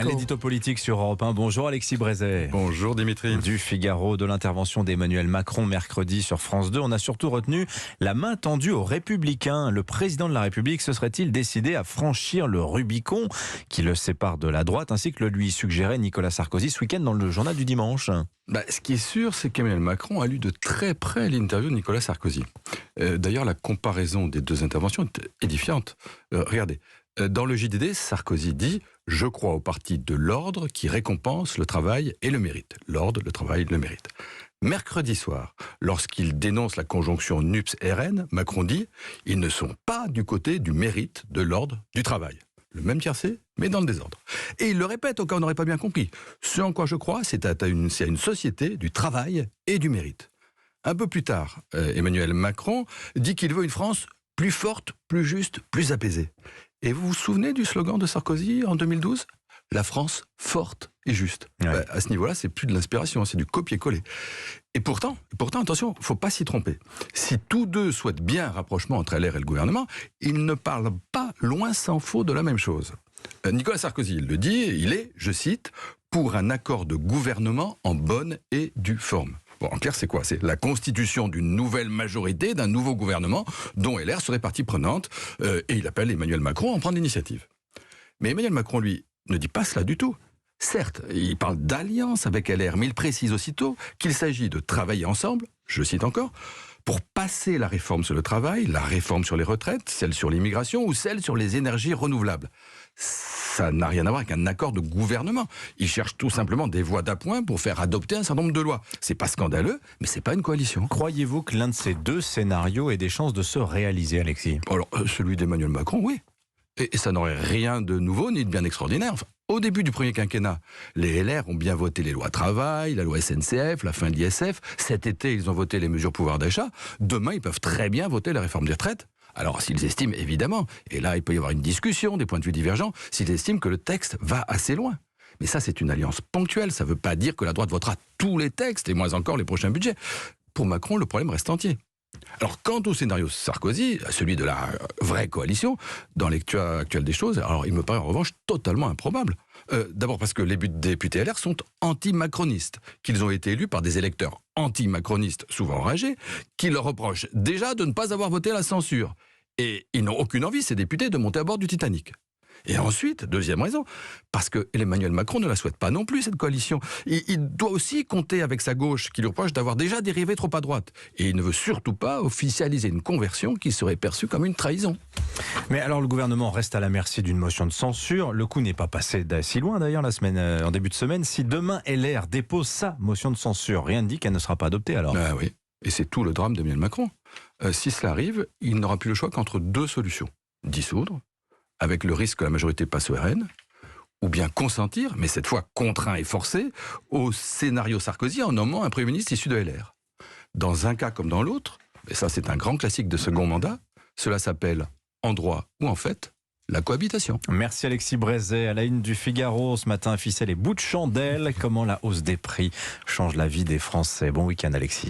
L'édito politique sur Europe 1. Bonjour Alexis Brézet. Bonjour Dimitri. Du Figaro, de l'intervention d'Emmanuel Macron mercredi sur France 2. On a surtout retenu la main tendue aux Républicains. Le président de la République se serait-il décidé à franchir le Rubicon qui le sépare de la droite, ainsi que le lui suggérait Nicolas Sarkozy ce week-end dans le journal du dimanche? Ce qui est sûr, c'est qu'Emmanuel Macron a lu de très près l'interview de Nicolas Sarkozy. D'ailleurs, la comparaison des deux interventions est édifiante. Regardez, dans le JDD, Sarkozy dit « Je crois au parti de l'ordre qui récompense le travail et le mérite ». L'ordre, le travail, le mérite. Mercredi soir, lorsqu'il dénonce la conjonction NUPS-RN, Macron dit « Ils ne sont pas du côté du mérite, de l'ordre, du travail ». Le même tiercé, mais dans le désordre. Et il le répète au cas où on n'aurait pas bien compris. Ce en quoi je crois, c'est à une société du travail et du mérite. Un peu plus tard, Emmanuel Macron dit qu'il veut une France plus forte, plus juste, plus apaisée. Et vous vous souvenez du slogan de Sarkozy en 2012 ? La France forte et juste. Ouais. À ce niveau-là, c'est plus de l'inspiration, c'est du copier-coller. Et pourtant, attention, il ne faut pas s'y tromper. Si tous deux souhaitent bien un rapprochement entre LR et le gouvernement, ils ne parlent pas, loin s'en faut, de la même chose. Nicolas Sarkozy le dit, il est, je cite, « pour un accord de gouvernement en bonne et due forme ». Bon, en clair, c'est quoi ? C'est la constitution d'une nouvelle majorité, d'un nouveau gouvernement, dont LR serait partie prenante, et il appelle Emmanuel Macron à en prendre l'initiative. Mais Emmanuel Macron, lui, ne dit pas cela du tout. Certes, il parle d'alliance avec LR, mais il précise aussitôt qu'il s'agit de travailler ensemble, je cite encore, pour passer la réforme sur le travail, la réforme sur les retraites, celle sur l'immigration ou celle sur les énergies renouvelables. Ça n'a rien à voir avec un accord de gouvernement. Il cherche tout simplement des voix d'appoint pour faire adopter un certain nombre de lois. C'est pas scandaleux, mais c'est pas une coalition. Croyez-vous que l'un de ces deux scénarios ait des chances de se réaliser, Alexis? Alors, celui d'Emmanuel Macron, oui. Et ça n'aurait rien de nouveau ni de bien extraordinaire. Enfin, au début du premier quinquennat, les LR ont bien voté les lois travail, la loi SNCF, la fin de l'ISF. Cet été, ils ont voté les mesures pouvoir d'achat. Demain, ils peuvent très bien voter la réforme des retraites. Alors, s'ils estiment, évidemment, et là, il peut y avoir une discussion, des points de vue divergents, s'ils estiment que le texte va assez loin. Mais ça, c'est une alliance ponctuelle. Ça ne veut pas dire que la droite votera tous les textes, et moins encore les prochains budgets. Pour Macron, le problème reste entier. Alors, quant au scénario Sarkozy, celui de la vraie coalition, dans l'état actuel des choses, alors il me paraît en revanche totalement improbable. D'abord parce que les députés LR sont anti-macronistes, qu'ils ont été élus par des électeurs anti-macronistes, souvent enragés, qui leur reprochent déjà de ne pas avoir voté la censure. Et ils n'ont aucune envie, ces députés, de monter à bord du Titanic. Et ensuite, deuxième raison, parce que Emmanuel Macron ne la souhaite pas non plus, cette coalition. Il doit aussi compter avec sa gauche, qui lui reproche d'avoir déjà dérivé trop à droite. Et il ne veut surtout pas officialiser une conversion qui serait perçue comme une trahison. Mais alors, le gouvernement reste à la merci d'une motion de censure. Le coup n'est pas passé si loin, d'ailleurs, en début de semaine. Si demain, LR dépose sa motion de censure, rien ne dit qu'elle ne sera pas adoptée, alors. Ah oui, et c'est tout le drame d'Emmanuel Macron. Si cela arrive, il n'aura plus le choix qu'entre deux solutions. Dissoudre, avec le risque que la majorité passe au RN, ou bien consentir, mais cette fois contraint et forcé, au scénario Sarkozy en nommant un Premier ministre issu de LR. Dans un cas comme dans l'autre, et ça c'est un grand classique de second mandat, cela s'appelle, en droit ou en fait, la cohabitation. Merci Alexis Brézet. À la une du Figaro, ce matin, ficelle et bout de chandelle. Comment la hausse des prix change la vie des Français. Bon week-end Alexis.